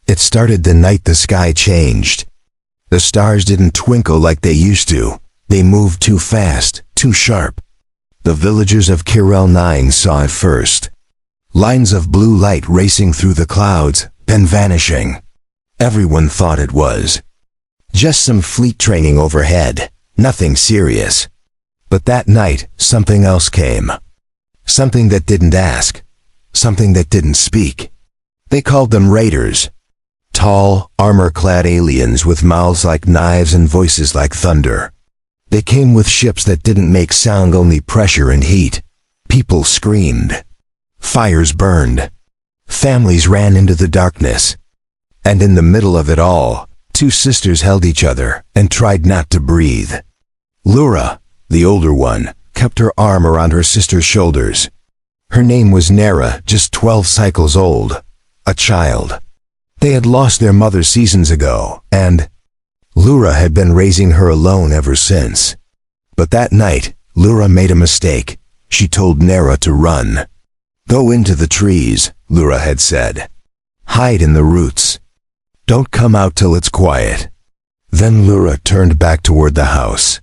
It started the night the sky changed. The stars didn't twinkle like they used to. They moved too fast, too sharp. The villagers of Kirel 9 saw it first. Lines of blue light racing through the clouds, then vanishing. Everyone thought it was just some fleet training overhead, nothing serious. But that night, something else came. Something that didn't ask. Something that didn't speak. They called them raiders. Tall, armor-clad aliens with mouths like knives and voices like thunder. They came with ships that didn't make sound, only pressure and heat. People screamed. Fires burned. Families ran into the darkness. And in the middle of it all, two sisters held each other and tried not to breathe. Lura, the older one, kept her arm around her sister's shoulders. Her name was Nera, just 12 cycles old. A child. They had lost their mother seasons ago, and Lura had been raising her alone ever since. But that night, Lura made a mistake. She told Nera to run. Go into the trees, Lura had said. Hide in the roots. Don't come out till it's quiet. Then Lura turned back toward the house.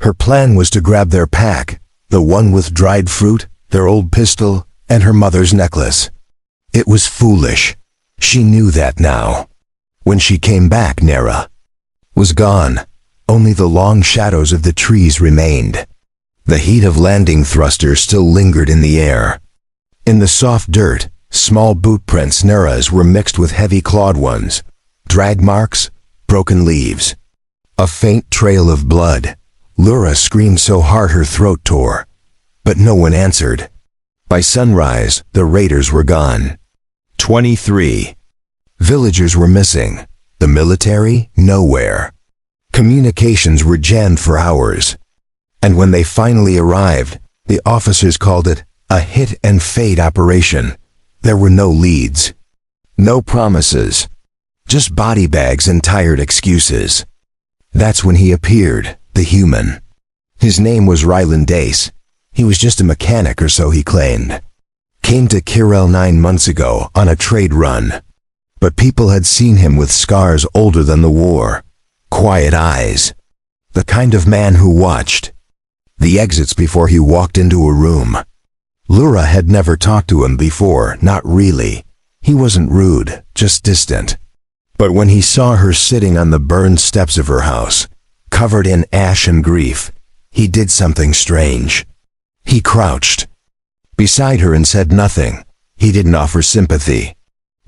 Her plan was to grab their pack, the one with dried fruit, their old pistol, and her mother's necklace. It was foolish. She knew that now. When she came back, Nera was gone. Only the long shadows of the trees remained. The heat of landing thrusters still lingered in the air. In the soft dirt, small boot prints Nera's were mixed with heavy clawed ones, drag marks, broken leaves. A faint trail of blood. Lura screamed so hard her throat tore. But no one answered. By sunrise, the raiders were gone. 23. Villagers were missing. The military, nowhere. Communications were jammed for hours. And when they finally arrived, the officers called it a hit-and-fade operation. There were no leads. No promises. Just body bags and tired excuses. That's when he appeared, the human. His name was Ryland Dace. He was just a mechanic, or so he claimed. Came to Kirel 9 months ago on a trade run. But people had seen him with scars older than the war. Quiet eyes. The kind of man who watched the exits before he walked into a room. Lura had never talked to him before, not really. He wasn't rude, just distant. But when he saw her sitting on the burned steps of her house, covered in ash and grief, he did something strange. He crouched beside her and said nothing. He didn't offer sympathy.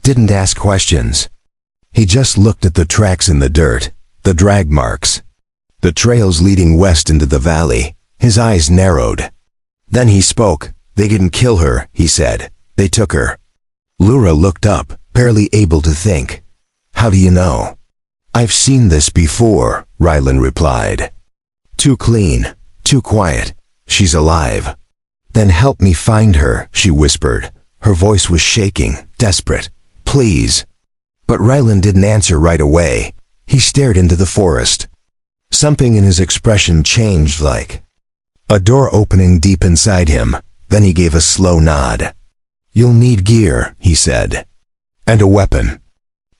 Didn't ask questions. He just looked at the tracks in the dirt, the drag marks, the trails leading west into the valley. His eyes narrowed. Then he spoke. They didn't kill her, he said. They took her. Lura looked up, barely able to think. How do you know? I've seen this before, Ryland replied. Too clean, too quiet. She's alive. Then help me find her, she whispered. Her voice was shaking, desperate. Please. But Ryland didn't answer right away. He stared into the forest. Something in his expression changed, like a door opening deep inside him. Then he gave a slow nod. You'll need gear, he said. And a weapon.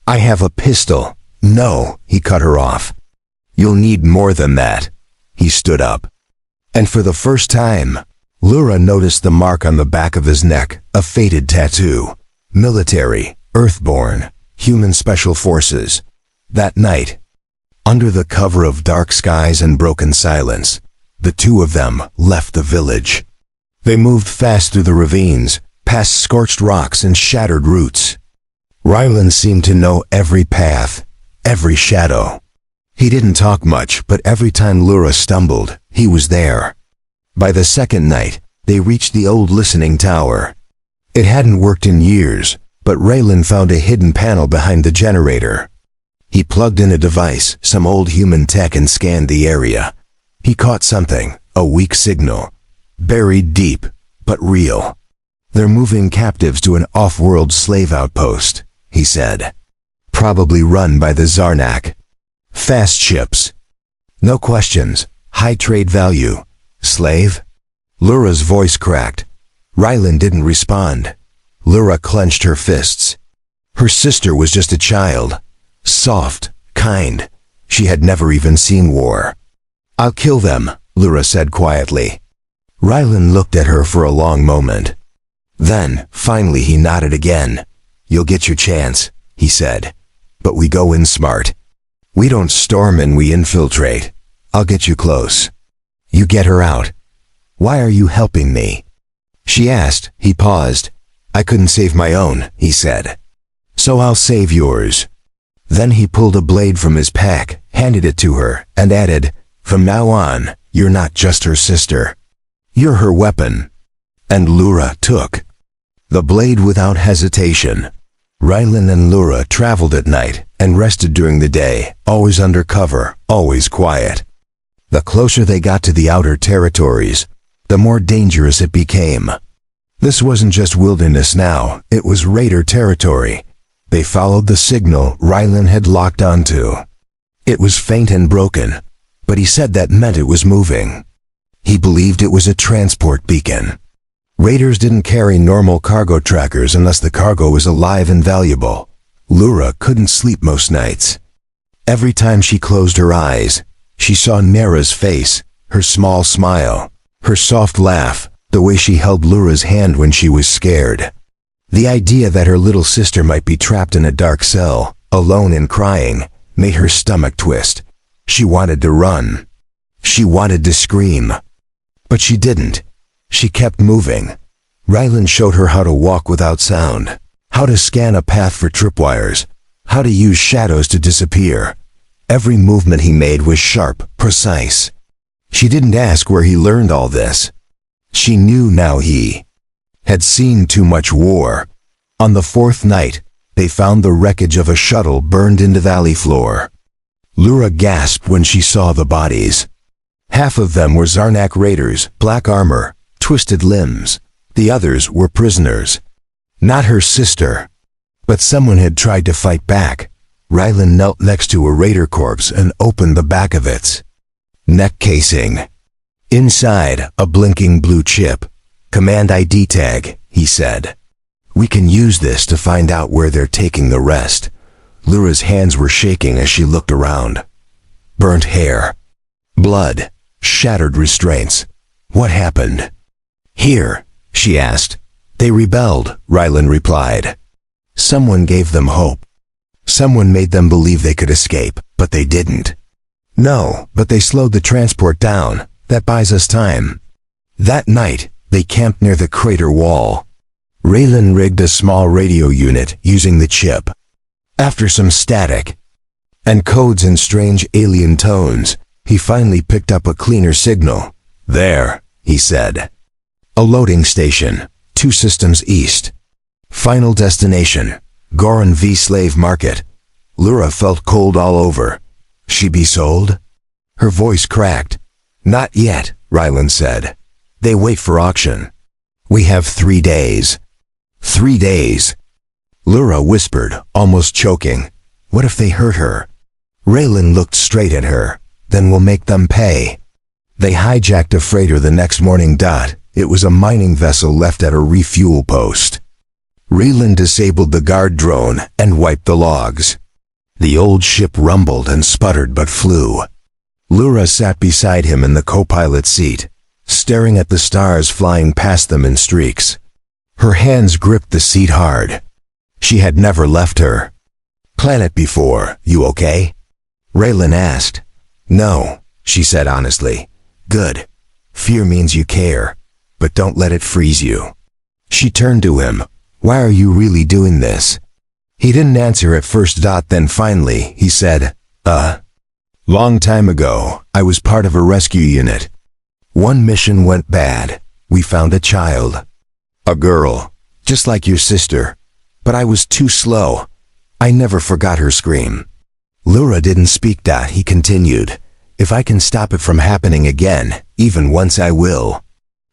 I have a pistol. No, he cut her off. You'll need more than that. He stood up. And for the first time, Lura noticed the mark on the back of his neck, a faded tattoo. Military, Earthborn, Human Special Forces. That night, under the cover of dark skies and broken silence, the two of them left the village. They moved fast through the ravines, past scorched rocks and shattered roots. Ryland seemed to know every path, every shadow. He didn't talk much, but every time Lura stumbled, he was there. By the second night, they reached the old listening tower. It hadn't worked in years, but Ryland found a hidden panel behind the generator. He plugged in a device, some old human tech, and scanned the area. He caught something, a weak signal. Buried deep, but real. They're moving captives to an off-world slave outpost, he said. Probably run by the Zarnak. Fast ships. No questions. High trade value. Slave? Lura's voice cracked. Ryland didn't respond. Lura clenched her fists. Her sister was just a child. Soft, kind. She had never even seen war. "I'll kill them," Lyra said quietly. Rylan looked at her for a long moment. Then, finally he nodded again. "You'll get your chance," he said. "But we go in smart. We don't storm in, we infiltrate. I'll get you close. You get her out." "Why are you helping me?" she asked. He paused. "I couldn't save my own," he said. "So I'll save yours." Then he pulled a blade from his pack, handed it to her, and added, "From now on, you're not just her sister. You're her weapon." And Lyra took the blade without hesitation. Rylan and Lyra traveled at night and rested during the day, always under cover, always quiet. The closer they got to the outer territories, the more dangerous it became. This wasn't just wilderness now, it was raider territory. They followed the signal Rylan had locked onto. It was faint and broken, but he said that meant it was moving. He believed it was a transport beacon. Raiders didn't carry normal cargo trackers unless the cargo was alive and valuable. Lyra couldn't sleep most nights. Every time she closed her eyes, she saw Nera's face, her small smile, her soft laugh, the way she held Lyra's hand when she was scared. The idea that her little sister might be trapped in a dark cell, alone and crying, made her stomach twist. She wanted to run. She wanted to scream. But she didn't. She kept moving. Rylan showed her how to walk without sound, how to scan a path for tripwires, how to use shadows to disappear. Every movement he made was sharp, precise. She didn't ask where he learned all this. She knew now he had seen too much war. On the fourth night, they found the wreckage of a shuttle burned into valley floor. Lyra gasped when she saw the bodies. Half of them were Zarnak raiders, black armor, twisted limbs. The others were prisoners. Not her sister. But someone had tried to fight back. Rylan knelt next to a raider corpse and opened the back of its neck casing. Inside, a blinking blue chip. "Command ID tag," he said. "We can use this to find out where they're taking the rest." Lyra's hands were shaking as she looked around. Burnt hair. Blood. Shattered restraints. What happened? "Here," she asked. "They rebelled," Rylan replied. "Someone gave them hope. Someone made them believe they could escape, but they didn't." "No, but they slowed the transport down. That buys us time." That night, they camped near the crater wall. Rylan rigged a small radio unit using the chip. After some static and codes in strange alien tones, he finally picked up a cleaner signal. "There," he said. "A loading station, 2 systems east. Final destination, Goran V. Slave Market." Lyra felt cold all over. "She be sold?" Her voice cracked. "Not yet," Rylan said. "They wait for auction. We have 3 days." 3 days. Lyra whispered, almost choking. "What if they hurt her?" Rylan looked straight at her. "Then we'll make them pay." They hijacked a freighter the next morning. It was a mining vessel left at a refuel post. Rylan disabled the guard drone and wiped the logs. The old ship rumbled and sputtered but flew. Lyra sat beside him in the co-pilot seat, staring at the stars flying past them in streaks. Her hands gripped the seat hard. She had never left her planet before. "You okay?" Rylan asked. "No," she said honestly. "Good. Fear means you care, but don't let it freeze you." She turned to him. "Why are you really doing this?" He didn't answer at first. Then finally, he said, Long time ago, I was part of a rescue unit. One mission went bad. We found a child. A girl, just like your sister. But I was too slow. I never forgot her scream." Lyra didn't speak. He continued, "If I can stop it from happening again, even once, I will."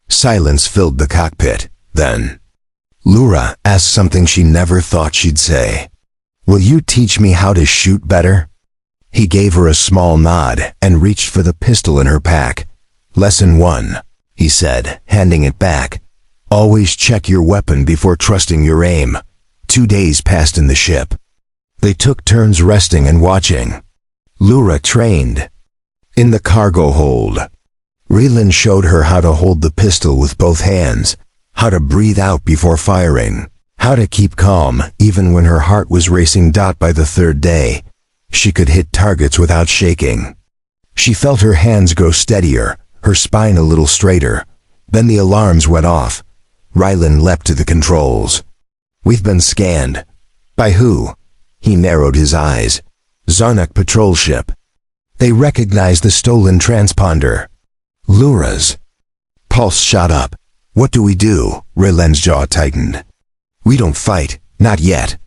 Silence filled the cockpit. Then Lyra asked something she never thought she'd say. "Will you teach me how to shoot better?" He gave her a small nod and reached for the pistol in her pack. "Lesson 1, he said, handing it back. "Always check your weapon before trusting your aim. 2 days passed in the ship. They took turns resting and watching. Lura trained. In the cargo hold, Raylan showed her how to hold the pistol with both hands, how to breathe out before firing, how to keep calm even when her heart was racing. By the 3rd day, she could hit targets without shaking. She felt her hands grow steadier, her spine a little straighter. Then the alarms went off. Raylan leapt to the controls. "We've been scanned." "By who?" He narrowed his eyes. "Zarnak patrol ship." They recognized the stolen transponder. Lura's. Pulse shot up. "What do we do?" Raylan's jaw tightened. "We don't fight, not yet."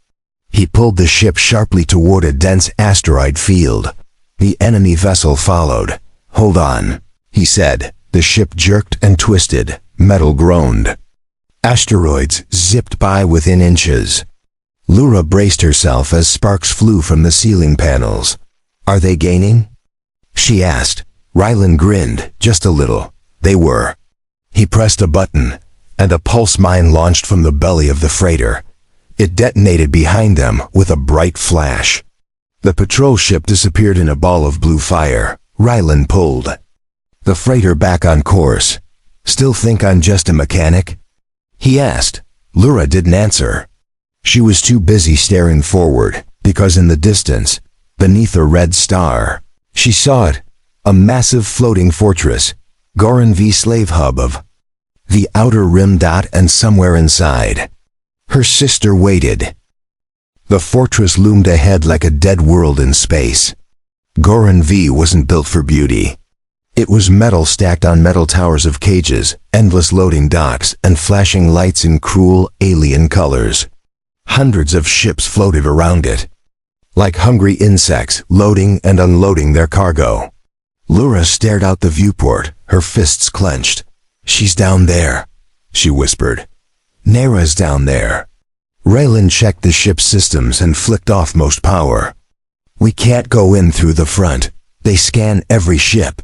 He pulled the ship sharply toward a dense asteroid field. The enemy vessel followed. "Hold on," he said. The ship jerked and twisted. Metal groaned. Asteroids zipped by within inches. Lura braced herself as sparks flew from the ceiling panels. "Are they gaining?" she asked. Raylan grinned, just a little. They were. He pressed a button, and a pulse mine launched from the belly of the freighter. It detonated behind them with a bright flash. The patrol ship disappeared in a ball of blue fire. Raylan pulled the freighter back on course. "Still think I'm just a mechanic?" he asked. Lura didn't answer. She was too busy staring forward, because in the distance, beneath a red star, she saw it, a massive floating fortress, Goran V slave hub of the outer rim. And somewhere inside, her sister waited. The fortress loomed ahead like a dead world in space. Goran V wasn't built for beauty. It was metal stacked on metal towers of cages, endless loading docks, and flashing lights in cruel, alien colors. Hundreds of ships floated around it, like hungry insects loading and unloading their cargo. Lura stared out the viewport, her fists clenched. "She's down there," she whispered. "Nera's down there." Raylan checked the ship's systems and flicked off most power. "We can't go in through the front. They scan every ship.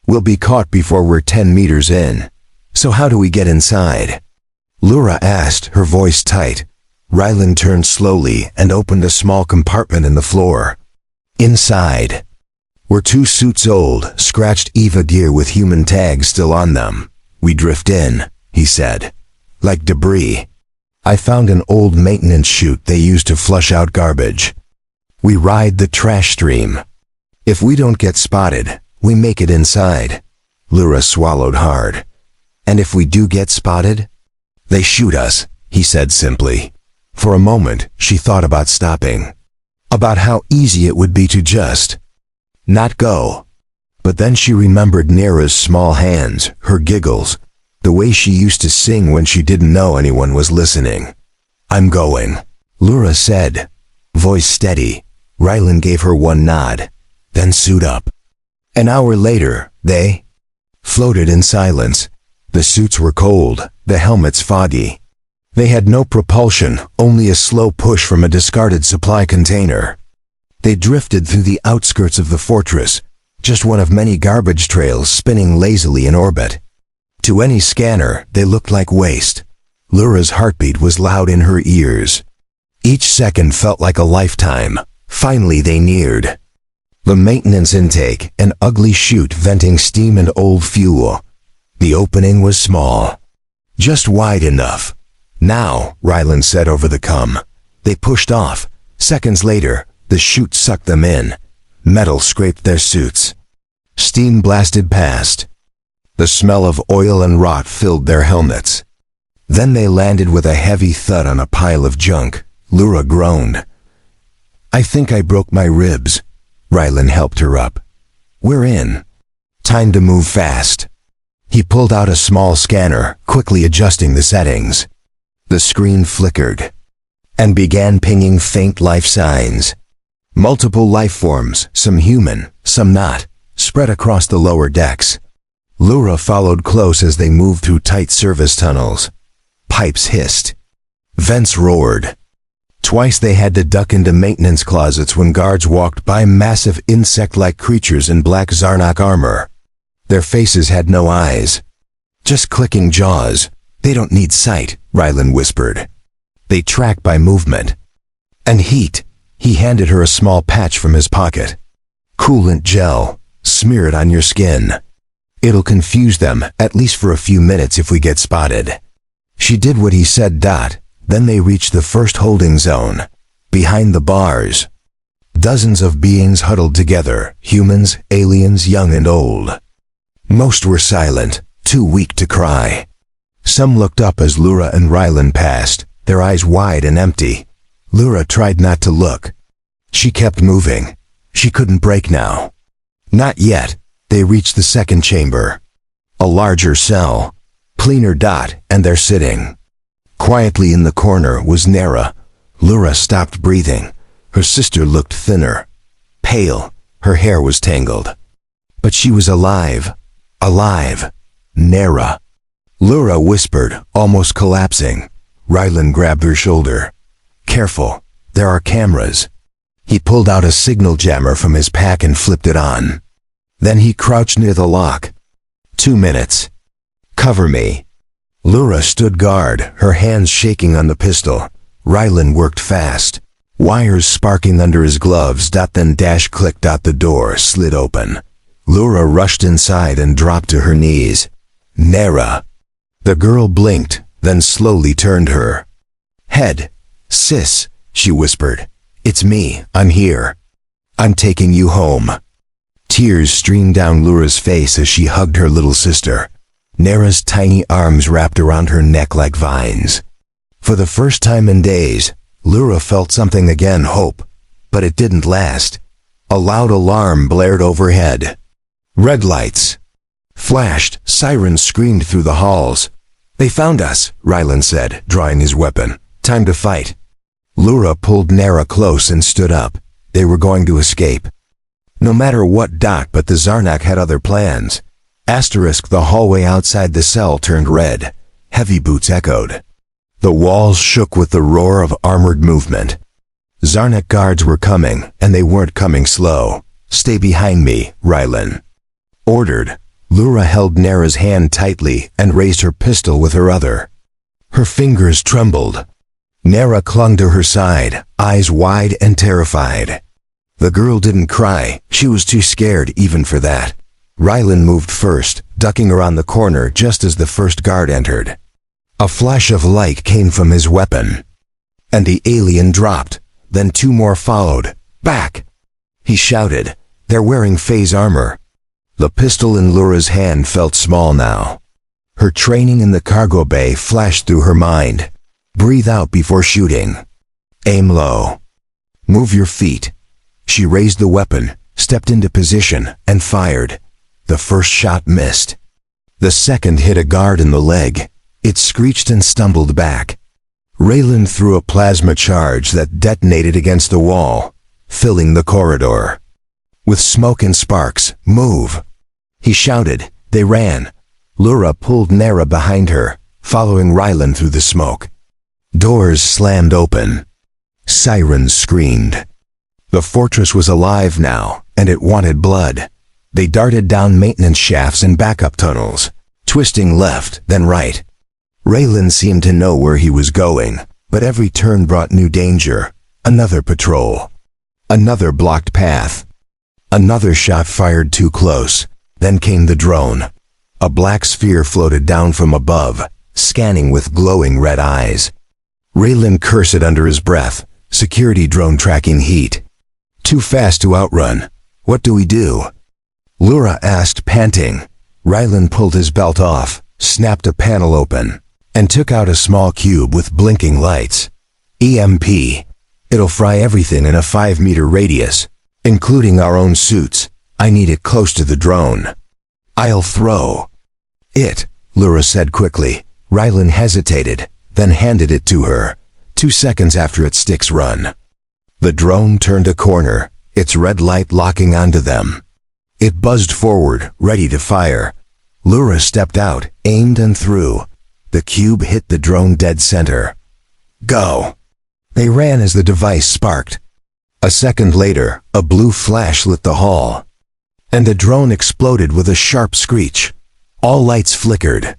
We'll be caught before we're 10 meters in. So how do we get inside?" Lura asked, her voice tight. Raylan turned slowly and opened a small compartment in the floor. Inside were 2 suits old, scratched Eva gear with human tags still on them. "We drift in," he said, "like debris. I found an old maintenance chute they used to flush out garbage. We ride the trash stream. If we don't get spotted, we make it inside." Lura swallowed hard. "And if we do get spotted?" "They shoot us," he said simply. For a moment, she thought about stopping. About how easy it would be to just not go. But then she remembered Nera's small hands, her giggles, the way she used to sing when she didn't know anyone was listening. "I'm going," Lura said, voice steady. Raylan gave her one nod. "Then suit up." An hour later, they floated in silence. The suits were cold, the helmets foggy. They had no propulsion, only a slow push from a discarded supply container. They drifted through the outskirts of the fortress, just one of many garbage trails spinning lazily in orbit. To any scanner, they looked like waste. Lura's heartbeat was loud in her ears. Each second felt like a lifetime. Finally they neared the maintenance intake, an ugly chute venting steam and old fuel. The opening was small, just wide enough. "Now," Raylan said over the comm. They pushed off. Seconds later, the chute sucked them in. Metal scraped their suits. Steam blasted past. The smell of oil and rot filled their helmets. Then they landed with a heavy thud on a pile of junk. Lura groaned. "I think I broke my ribs." Raylan helped her up. "We're in. Time to move fast." He pulled out a small scanner, quickly adjusting the settings. The screen flickered and began pinging faint life signs. Multiple life forms, some human, some not, spread across the lower decks. Lura followed close as they moved through tight service tunnels. Pipes hissed. Vents roared. Twice they had to duck into maintenance closets when guards walked by, massive insect-like creatures in black Zarnak armor. Their faces had no eyes, just clicking jaws. "They don't need sight," Raylan whispered. They track by movement. And heat. He handed her a small patch from his pocket. Coolant gel. Smear it on your skin. It'll confuse them, at least for a few minutes if we get spotted. She did what he said. Then they reached the first holding zone. Behind the bars. Dozens of beings huddled together, humans, aliens, young and old. Most were silent, too weak to cry. Some looked up as Lura and Rylan passed, their eyes wide and empty. Lura tried not to look. She kept moving. She couldn't break now. Not yet. They reached the second chamber. A larger cell. Cleaner. And they're sitting. Quietly in the corner was Nera. Lura stopped breathing. Her sister looked thinner. Pale. Her hair was tangled. But she was alive. Alive. Nera. Lura whispered, almost collapsing. Rylan grabbed her shoulder. Careful. There are cameras. He pulled out a signal jammer from his pack and flipped it on. Then he crouched near the lock. 2 minutes. Cover me. Lura stood guard, her hands shaking on the pistol. Rylan worked fast. Wires sparking under his gloves. Then clicked. The door slid open. Lura rushed inside and dropped to her knees. Nera. The girl blinked, then slowly turned her head. Sis, she whispered. It's me, I'm here. I'm taking you home. Tears streamed down Lura's face as she hugged her little sister. Nera's tiny arms wrapped around her neck like vines. For the first time in days, Lura felt something again, hope. But it didn't last. A loud alarm blared overhead. Red lights flashed, sirens screamed through the halls. They found us, Rylan said, drawing his weapon. Time to fight. Lura pulled Nera close and stood up. They were going to escape. No matter what. But the Zarnak had other plans. The hallway outside the cell turned red. Heavy boots echoed. The walls shook with the roar of armored movement. Zarnak guards were coming, and they weren't coming slow. Stay behind me, Rylan ordered. Lura held Nera's hand tightly and raised her pistol with her other. Her fingers trembled. Nera clung to her side, eyes wide and terrified. The girl didn't cry. She was too scared even for that. Rylan moved first, ducking around the corner just as the first guard entered. A flash of light came from his weapon. And the alien dropped. Then 2 more followed. Back! He shouted. They're wearing phase armor. The pistol in Lura's hand felt small now. Her training in the cargo bay flashed through her mind. Breathe out before shooting. Aim low. Move your feet. She raised the weapon, stepped into position, and fired. The first shot missed. The second hit a guard in the leg. It screeched and stumbled back. Raylan threw a plasma charge that detonated against the wall, filling the corridor. With smoke and sparks, move! He shouted. They ran. Lura pulled Nera behind her, following Rylan through the smoke. Doors slammed open. Sirens screamed. The fortress was alive now, and it wanted blood. They darted down maintenance shafts and backup tunnels, twisting left, then right. Raylan seemed to know where he was going, but every turn brought new danger. Another patrol. Another blocked path. Another shot fired too close. Then came the drone. A black sphere floated down from above, scanning with glowing red eyes. Raylan cursed under his breath. Security drone tracking heat. Too fast to outrun. What do we do? Lura asked, panting. Rylan pulled his belt off, snapped a panel open, and took out a small cube with blinking lights. EMP. It'll fry everything in a 5-meter radius, including our own suits. I need it close to the drone. I'll throw it, Lura said quickly. Rylan hesitated, then handed it to her. 2 seconds after its stick's run. The drone turned a corner, its red light locking onto them. It buzzed forward, ready to fire. Lura stepped out, aimed and threw. The cube hit the drone dead center. Go! They ran as the device sparked. A second later, a blue flash lit the hall. And the drone exploded with a sharp screech. All lights flickered.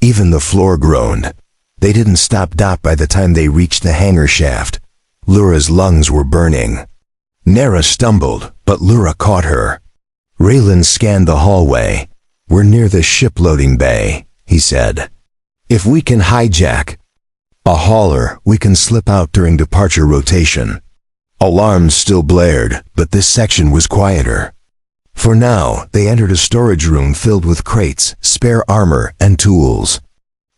Even the floor groaned. They didn't stop. By the time they reached the hangar shaft, Lura's lungs were burning. Nera stumbled, but Lura caught her. Raylan scanned the hallway. "We're near the ship loading bay," he said. "If we can hijack a hauler, we can slip out during departure rotation." Alarms still blared, but this section was quieter. For now, they entered a storage room filled with crates, spare armor, and tools.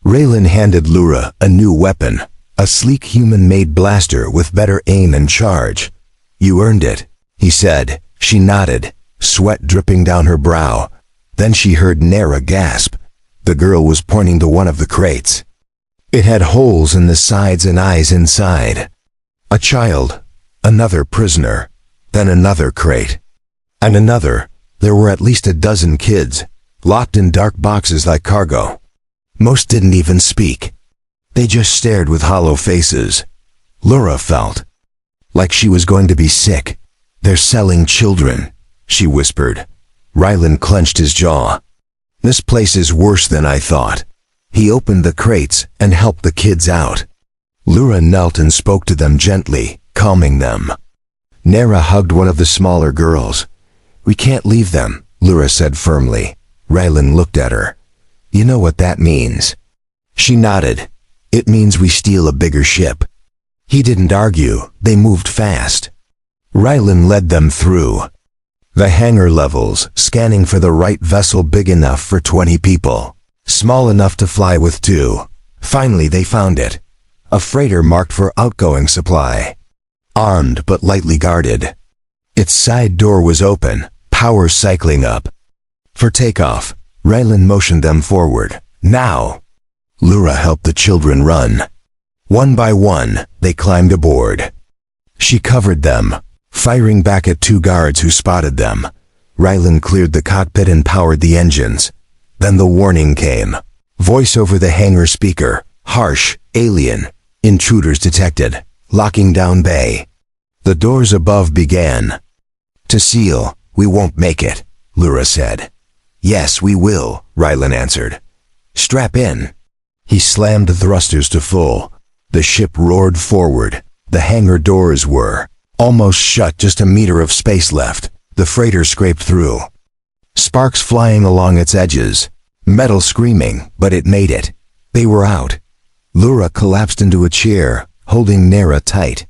Raylan handed Lura a new weapon, a sleek human-made blaster with better aim and charge. "You earned it," he said. She nodded, sweat dripping down her brow. Then she heard Nera gasp. The girl was pointing to one of the crates. It had holes in the sides and eyes inside. A child, another prisoner, then another crate, and another. There were at least a dozen kids, locked in dark boxes like cargo. Most didn't even speak. They just stared with hollow faces. Lura felt like she was going to be sick. "They're selling children," she whispered. Raylan clenched his jaw. "This place is worse than I thought." He opened the crates and helped the kids out. Lura knelt and spoke to them gently, calming them. Nera hugged one of the smaller girls. "We can't leave them," Lura said firmly. Raylan looked at her. "You know what that means?" She nodded. "It means we steal a bigger ship." He didn't argue. They moved fast. Raylan led them through the hangar levels, scanning for the right vessel big enough for 20 people, small enough to fly with 2. Finally they found it. A freighter marked for outgoing supply. Armed but lightly guarded. Its side door was open, power cycling up. For takeoff, Raylan motioned them forward. "Now!" Lura helped the children run. One by one, they climbed aboard. She covered them, firing back at 2 guards who spotted them. Raylan cleared the cockpit and powered the engines. Then the warning came. Voice over the hangar speaker. Harsh, alien. "Intruders detected. Locking down bay." The doors above began to seal. "We won't make it," Lura said. "Yes, we will," Raylan answered. "Strap in." He slammed the thrusters to full. The ship roared forward. The hangar doors were almost shut, just a meter of space left. The freighter scraped through. Sparks flying along its edges. Metal screaming, but it made it. They were out. Lura collapsed into a chair, holding Nera tight.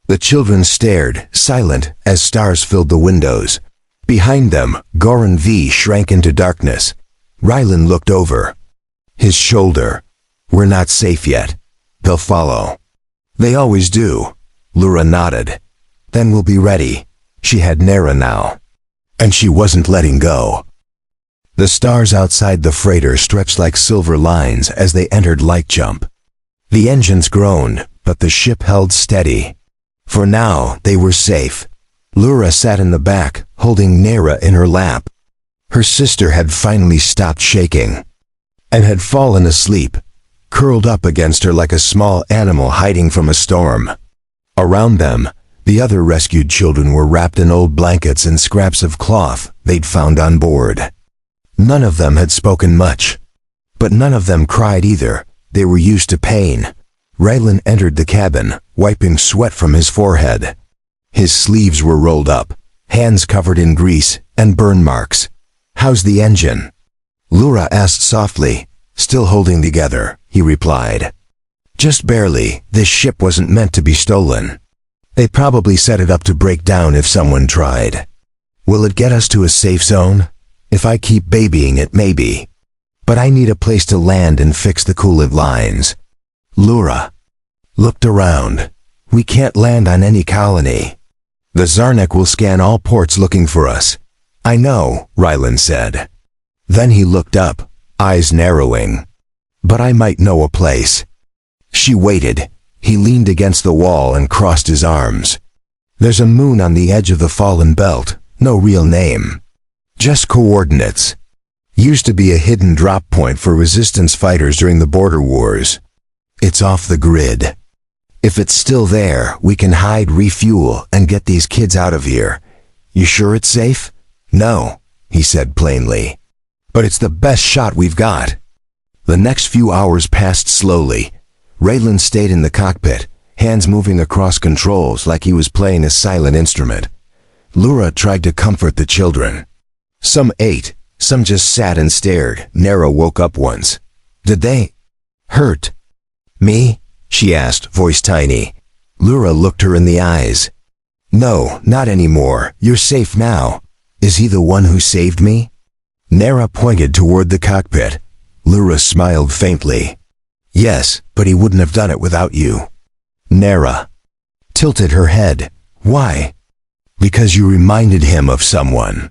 The children stared, silent, as stars filled the windows. Behind them, Goran V shrank into darkness. Raylan looked over his shoulder. "We're not safe yet. They'll follow." "They always do." Lura nodded. "Then we'll be ready." She had Nera now, and she wasn't letting go. The stars outside the freighter stretched like silver lines as they entered light jump. The engines groaned, but the ship held steady. For now, they were safe. Lura sat in the back, holding Nera in her lap. Her sister had finally stopped shaking and had fallen asleep, curled up against her like a small animal hiding from a storm. Around them, the other rescued children were wrapped in old blankets and scraps of cloth they'd found on board. None of them had spoken much, but none of them cried either. They were used to pain. Raylan entered the cabin, wiping sweat from his forehead. His sleeves were rolled up, hands covered in grease and burn marks. "How's the engine?" Lura asked softly. "Still holding together," he replied. "Just barely. This ship wasn't meant to be stolen. They probably set it up to break down if someone tried." "Will it get us to a safe zone?" "If I keep babying it, maybe. But I need a place to land and fix the coolant lines." Lura looked around. "We can't land on any colony. The Zarnik will scan all ports looking for us." "I know," Raylan said. Then he looked up, eyes narrowing. "But I might know a place." She waited. He leaned against the wall and crossed his arms. "There's a moon on the edge of the fallen belt. No real name. Just coordinates. Used to be a hidden drop point for resistance fighters during the border wars. It's off the grid. If it's still there, we can hide, refuel, and get these kids out of here. You sure it's safe?" "No," he said plainly. "But it's the best shot we've got." The next few hours passed slowly. Raylan stayed in the cockpit, hands moving across controls like he was playing a silent instrument. Lura tried to comfort the children. Some ate, some just sat and stared. Nera woke up once. Did they hurt me? She asked, voice tiny. Lura looked her in the eyes. No, not anymore. You're safe now. Is he the one who saved me? Nera pointed toward the cockpit. Lura smiled faintly. Yes, but he wouldn't have done it without you. Nera tilted her head. Why? Because you reminded him of someone.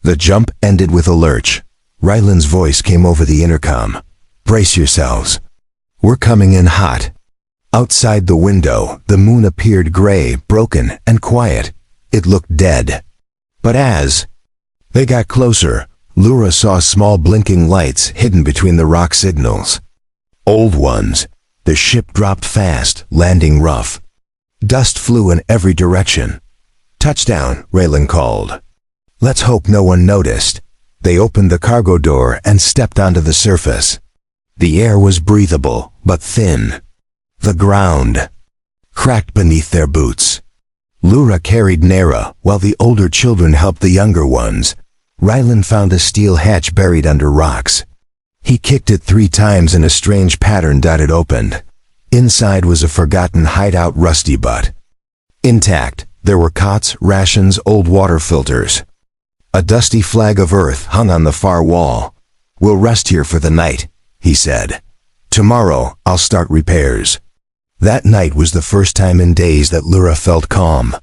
The jump ended with a lurch. Ryland's voice came over the intercom. Brace yourselves. We're coming in hot. Outside the window, the moon appeared gray, broken, and quiet. It looked dead. But as they got closer, Lura saw small blinking lights hidden between the rock signals. Old ones. The ship dropped fast, landing rough. Dust flew in every direction. Touchdown, Raylan called. Let's hope no one noticed. They opened the cargo door and stepped onto the surface. The air was breathable, but thin. The ground cracked beneath their boots. Lura carried Nera, while the older children helped the younger ones. Ryland found a steel hatch buried under rocks. He kicked it 3 times and a strange pattern dotted opened. Inside was a forgotten hideout rusty butt. Intact, there were cots, rations, old water filters. A dusty flag of earth hung on the far wall. We'll rest here for the night, he said. Tomorrow, I'll start repairs. That night was the first time in days that Lura felt calm.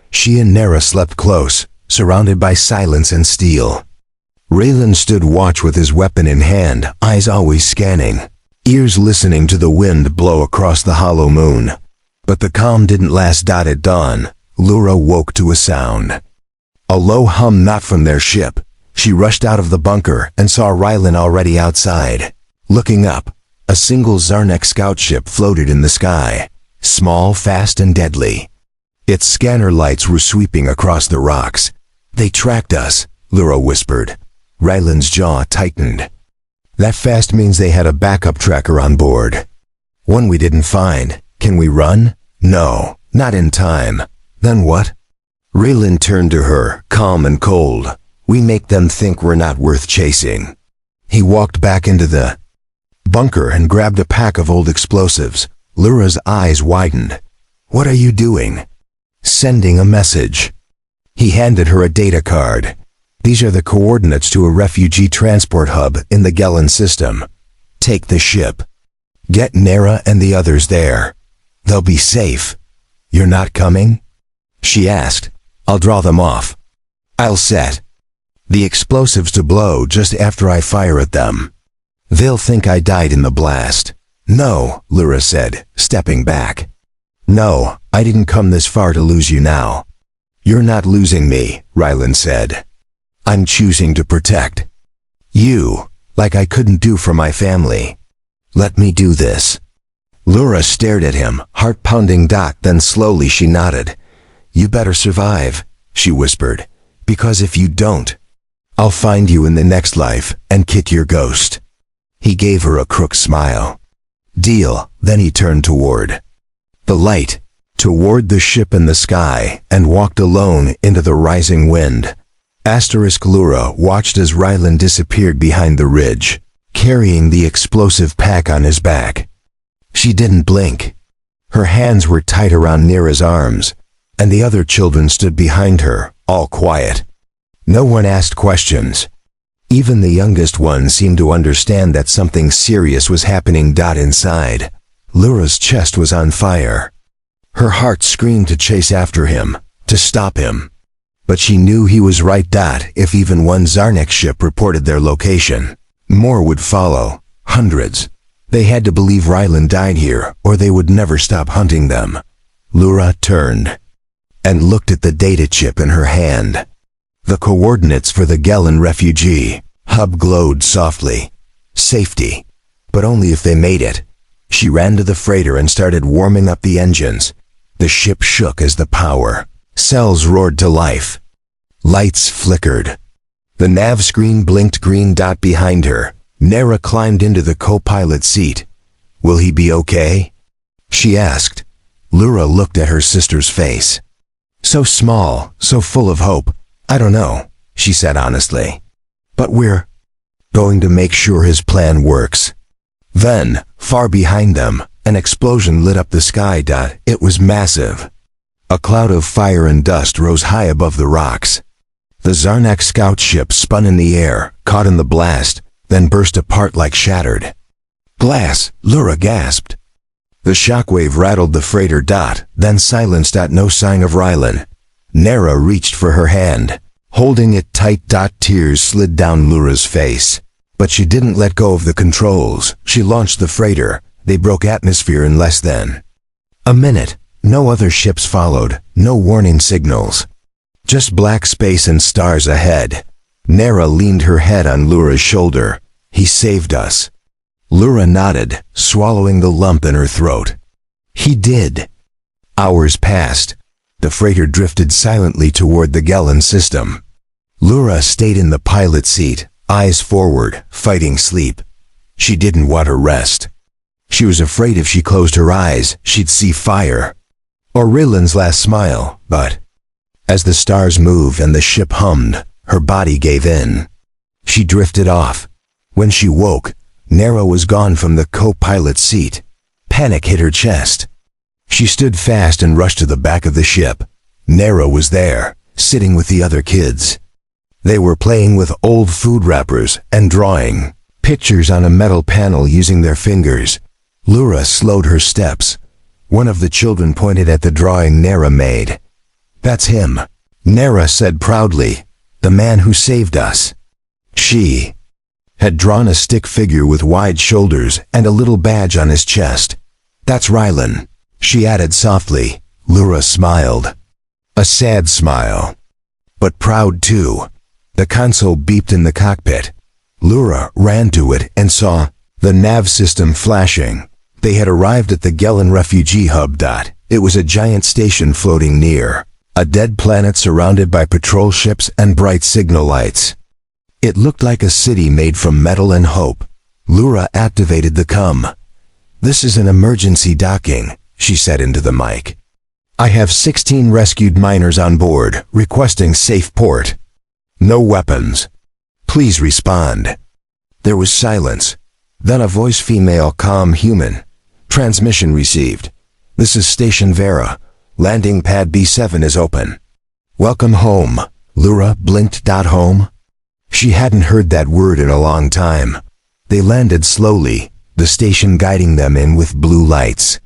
She and Nera slept close, surrounded by silence and steel. Raylan stood watch with his weapon in hand, eyes always scanning, ears listening to the wind blow across the hollow moon. But the calm didn't last. At dawn, Lura woke to a sound. A low hum not from their ship. She rushed out of the bunker and saw Raylan already outside. Looking up, a single Zarnek scout ship floated in the sky, small, fast, and deadly. Its scanner lights were sweeping across the rocks. They tracked us, Lura whispered. Raylan's jaw tightened. That fast means they had a backup tracker on board. One we didn't find. Can we run? No, not in time. Then what? Raylan turned to her, calm and cold. We make them think we're not worth chasing. He walked back into the bunker and grabbed a pack of old explosives. Lura's eyes widened. What are you doing? Sending a message. He handed her a data card. These are the coordinates to a refugee transport hub in the Gellan system. Take the ship. Get Nera and the others there. They'll be safe. You're not coming? She asked. I'll draw them off. I'll set the explosives to blow just after I fire at them. They'll think I died in the blast. No, Lura said, stepping back. No, I didn't come this far to lose you now. You're not losing me, Ryland said. I'm choosing to protect you, like I couldn't do for my family. Let me do this. Lura stared at him, heart pounding. Then slowly she nodded. You better survive, she whispered, because if you don't, I'll find you in the next life and kick your ghost. He gave her a crook smile. Deal. Then he turned toward the light, toward the ship in the sky, and walked alone into the rising wind. Lura watched as Ryland disappeared behind the ridge, carrying the explosive pack on his back. She didn't blink. Her hands were tight around Nera's arms, and the other children stood behind her, all quiet. No one asked questions. Even the youngest one seemed to understand that something serious was happening. Inside, Lura's chest was on fire. Her heart screamed to chase after him, to stop him. But she knew he was right. If even one Zarnek ship reported their location, more would follow, hundreds. They had to believe Ryland died here, or they would never stop hunting them. Lura turned and looked at the data chip in her hand. The coordinates for the Gellan refugee hub glowed softly. Safety. But only if they made it. She ran to the freighter and started warming up the engines. The ship shook as the power cells roared to life. Lights flickered. The nav screen blinked green. Behind her, Nera climbed into the co-pilot seat. Will he be okay? she asked. Lura looked at her sister's face. So small, so full of hope. I don't know, she said honestly. But we're going to make sure his plan works. Then, far behind them, an explosion lit up the sky. It was massive. A cloud of fire and dust rose high above the rocks. The Zarnak scout ship spun in the air, caught in the blast, then burst apart like shattered glass, Lura gasped. The shockwave rattled the freighter. Then silenced. No sign of Rylan. Nara reached for her hand, holding it tight. Tears slid down Lura's face. But she didn't let go of the controls. She launched the freighter. They broke atmosphere in less than a minute. No other ships followed, no warning signals. Just black space and stars ahead. Nara leaned her head on Lura's shoulder. He saved us. Lura nodded, swallowing the lump in her throat. He did. Hours passed. The freighter drifted silently toward the Gellan system. Lura stayed in the pilot seat, eyes forward, fighting sleep. She didn't want to rest. She was afraid if she closed her eyes, she'd see fire. Or Rylan's last smile, but as the stars moved and the ship hummed, her body gave in. She drifted off. When she woke, Nara was gone from the co-pilot seat. Panic hit her chest. She stood fast and rushed to the back of the ship. Nara was there, sitting with the other kids. They were playing with old food wrappers and drawing pictures on a metal panel using their fingers. Lura slowed her steps. One of the children pointed at the drawing Nara made. That's him, Nara said proudly, the man who saved us. She had drawn a stick figure with wide shoulders and a little badge on his chest. That's Rylan, she added softly. Lura smiled. A sad smile. But proud too. The console beeped in the cockpit. Lura ran to it and saw the nav system flashing. They had arrived at the Gellan refugee hub. It was a giant station floating near a dead planet surrounded by patrol ships and bright signal lights. It looked like a city made from metal and hope. Lura activated the comm. This is an emergency docking, she said into the mic. I have 16 rescued miners on board, requesting safe port. No weapons. Please respond. There was silence. Then a voice, female, calm, human. Transmission received. This is Station Vera. Landing pad B7 is open. Welcome home. Lura blinked. Home? She hadn't heard that word in a long time. They landed slowly, the station guiding them in with blue lights.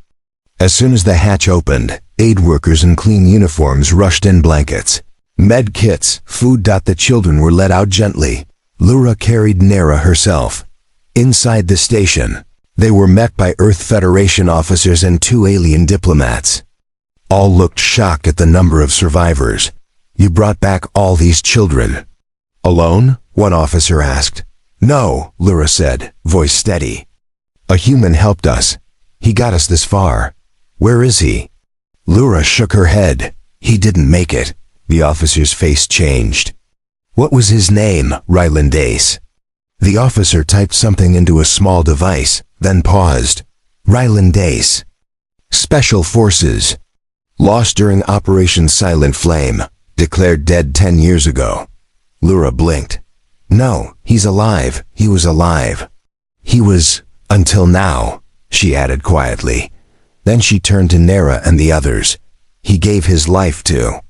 As soon as the hatch opened, aid workers in clean uniforms rushed in blankets. Med kits, food. The children were let out gently. Lura carried Nara herself. Inside the station, they were met by Earth Federation officers and 2 alien diplomats. All looked shocked at the number of survivors. You brought back all these children. Alone? One officer asked. No, Lura said, voice steady. A human helped us. He got us this far. Where is he? Lura shook her head. He didn't make it. The officer's face changed. What was his name? Rylan Dace. The officer typed something into a small device, then paused. Rylan Dace. Special Forces. Lost during Operation Silent Flame. Declared dead 10 years ago. Lura blinked. No, he's alive. He was alive. He was, until now, she added quietly. Then she turned to Nara and the others. He gave his life to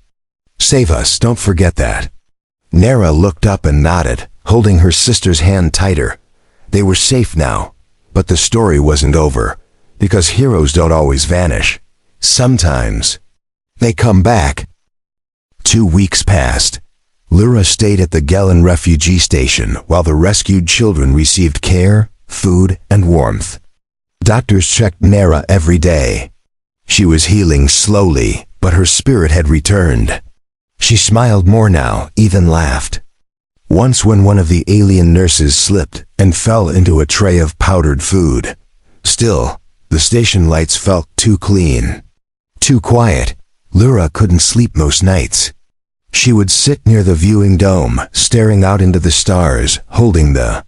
save us, don't forget that. Nara looked up and nodded, holding her sister's hand tighter. They were safe now, but the story wasn't over, because heroes don't always vanish. Sometimes they come back. 2 weeks passed. Lura stayed at the Gellan refugee station while the rescued children received care, food, and warmth. Doctors checked Nara every day. She was healing slowly, but her spirit had returned. She smiled more now, even laughed. Once when one of the alien nurses slipped and fell into a tray of powdered food. Still, the station lights felt too clean. Too quiet. Lura couldn't sleep most nights. She would sit near the viewing dome, staring out into the stars, holding the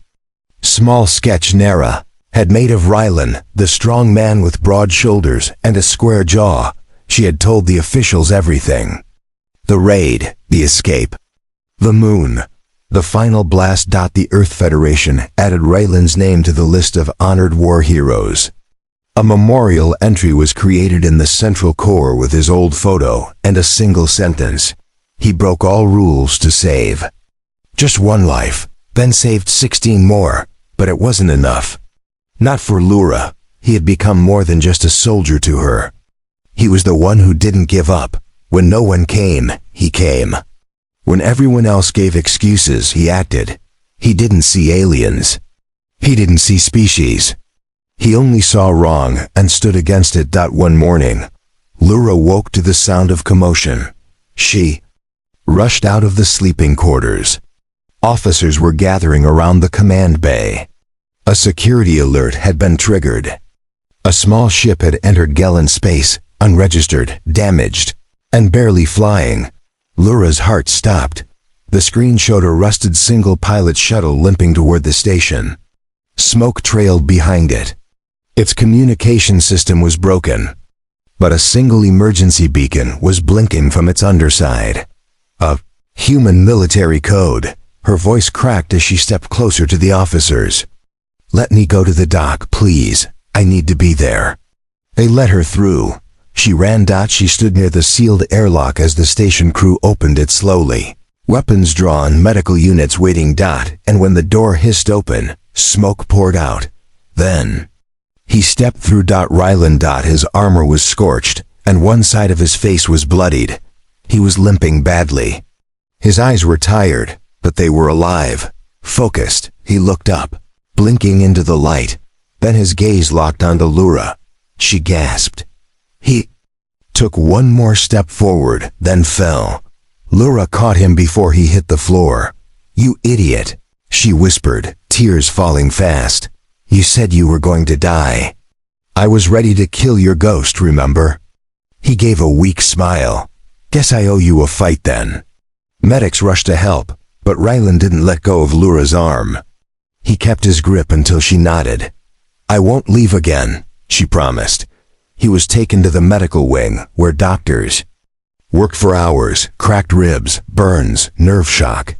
small sketch Nara. had made of Rylan, the strong man with broad shoulders and a square jaw. She had told the officials everything. The raid, the escape, the moon, the final blast. The Earth Federation added Rylan's name to the list of honored war heroes. A memorial entry was created in the central core with his old photo and a single sentence. He broke all rules to save. Just one life, then saved 16 more, but it wasn't enough. Not for Lura. He had become more than just a soldier to her. He was the one who didn't give up. When no one came, he came. When everyone else gave excuses, he acted. He didn't see aliens. He didn't see species. He only saw wrong and stood against it. One morning, Lura woke to the sound of commotion. She rushed out of the sleeping quarters. Officers were gathering around the command bay. A security alert had been triggered. A small ship had entered Gellan space, unregistered, damaged, and barely flying. Lura's heart stopped. The screen showed a rusted single-pilot shuttle limping toward the station. Smoke trailed behind it. Its communication system was broken, but a single emergency beacon was blinking from its underside. A human military code. Her voice cracked as she stepped closer to the officers. "Let me go to the dock, please. I need to be there." They let her through. She ran. She stood near the sealed airlock as the station crew opened it slowly. Weapons drawn, medical units waiting. And when the door hissed open, smoke poured out. Then he stepped through. Rylan. His armor was scorched, and one side of his face was bloodied. He was limping badly. His eyes were tired, but they were alive, focused. He looked up, blinking into the light. Then his gaze locked onto Lura. She gasped. He took one more step forward, then fell. Lura caught him before he hit the floor. "You idiot," she whispered, tears falling fast. "You said you were going to die. I was ready to kill your ghost, remember?" He gave a weak smile. "Guess I owe you a fight then." Medics rushed to help, but Rylan didn't let go of Lura's arm. He kept his grip until she nodded. "I won't leave again," she promised. He was taken to the medical wing, where doctors worked for hours, cracked ribs, burns, nerve shock.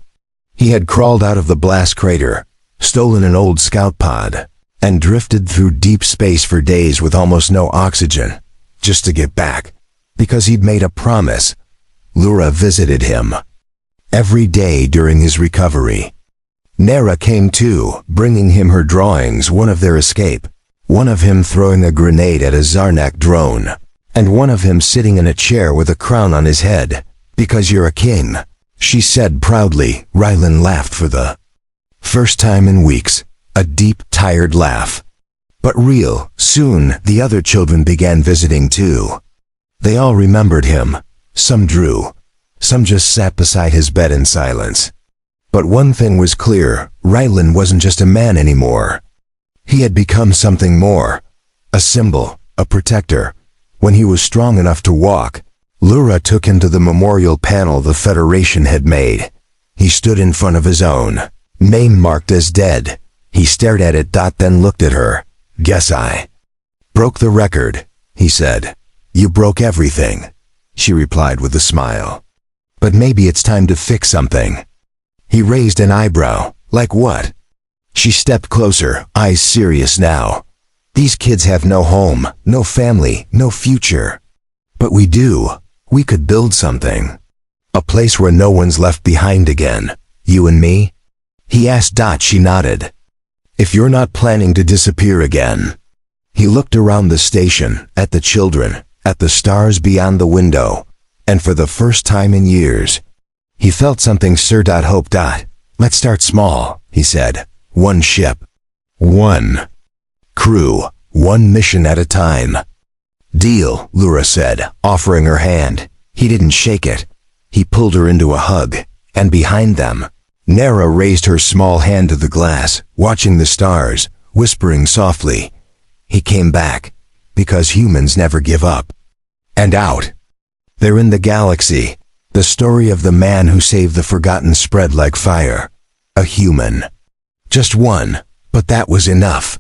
He had crawled out of the blast crater, stolen an old scout pod, and drifted through deep space for days with almost no oxygen, just to get back, because he'd made a promise. Lura visited him every day during his recovery. Nera came too, bringing him her drawings, one of their escape, one of him throwing a grenade at a Zarnak drone, and one of him sitting in a chair with a crown on his head. "Because you're a king," she said proudly. Rylan laughed for the first time in weeks, a deep, tired laugh. But real. Soon, the other children began visiting too. They all remembered him. Some drew. Some just sat beside his bed in silence. But one thing was clear, Rylan wasn't just a man anymore. He had become something more. A symbol, a protector. When he was strong enough to walk, Lura took him to the memorial panel the Federation had made. He stood in front of his own, name marked as dead. He stared at it. Then looked at her. "Guess I broke the record," he said. "You broke everything," she replied with a smile. "But maybe it's time to fix something." He raised an eyebrow. "Like what?" She stepped closer, eyes serious now. "These kids have no home, no family, no future. But we do. We could build something. A place where no one's left behind again. You and me?" He asked. She nodded. "If you're not planning to disappear again." He looked around the station, at the children, at the stars beyond the window, and for the first time in years, he felt something stir. Hope. "Let's start small," he said. "One ship. One crew. One mission at a time." "Deal," Lura said, offering her hand. He didn't shake it. He pulled her into a hug, and behind them, Nera raised her small hand to the glass, watching the stars, whispering softly. He came back, because humans never give up. And out. They're in the galaxy. The story of the man who saved the forgotten spread like fire. A human. Just one, but that was enough.